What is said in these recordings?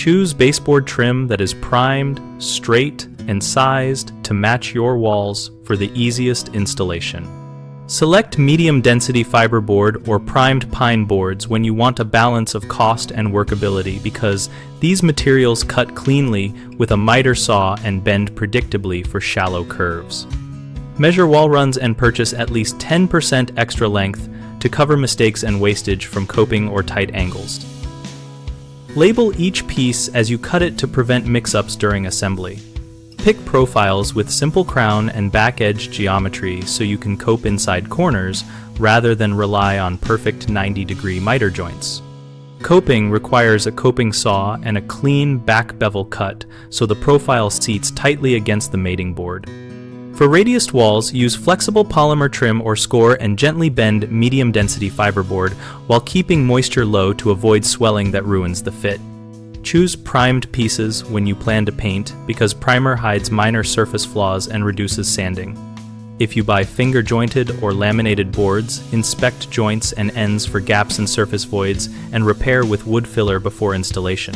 Choose baseboard trim that is primed, straight, and sized to match your walls for the easiest installation. Select medium-density fiberboard or primed pine boards when you want a balance of cost and workability because these materials cut cleanly with a miter saw and bend predictably for shallow curves. Measure wall runs and purchase at least 10% extra length to cover mistakes and wastage from coping or tight angles. Label each piece as you cut it to prevent mix-ups during assembly. Pick profiles with simple crown and back edge geometry so you can cope inside corners rather than rely on perfect 90-degree miter joints. Coping requires a coping saw and a clean back bevel cut so the profile seats tightly against the mating board. For radiused walls, use flexible polymer trim or score and gently bend medium-density fiberboard while keeping moisture low to avoid swelling that ruins the fit. Choose primed pieces when you plan to paint because primer hides minor surface flaws and reduces sanding. If you buy finger-jointed or laminated boards, inspect joints and ends for gaps and surface voids and repair with wood filler before installation.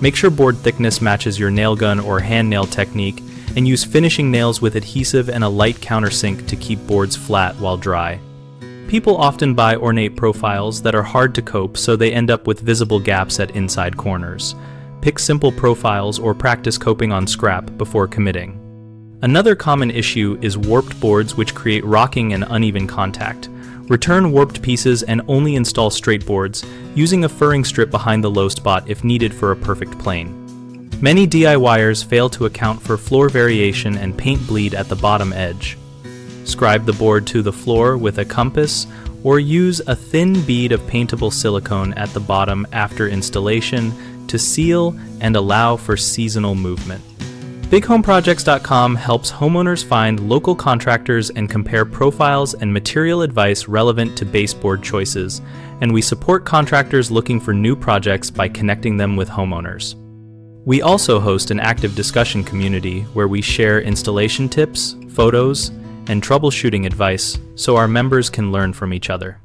Make sure board thickness matches your nail gun or hand nail technique and use finishing nails with adhesive and a light countersink to keep boards flat while dry. People often buy ornate profiles that are hard to cope, so they end up with visible gaps at inside corners. Pick simple profiles or practice coping on scrap before committing. Another common issue is warped boards which create rocking and uneven contact. Return warped pieces and only install straight boards, using a furring strip behind the low spot if needed for a perfect plane. Many DIYers fail to account for floor variation and paint bleed at the bottom edge. Scribe the board to the floor with a compass or use a thin bead of paintable silicone at the bottom after installation to seal and allow for seasonal movement. BigHomeProjects.com helps homeowners find local contractors and compare profiles and material advice relevant to baseboard choices, and we support contractors looking for new projects by connecting them with homeowners. We also host an active discussion community where we share installation tips, photos, and troubleshooting advice so our members can learn from each other.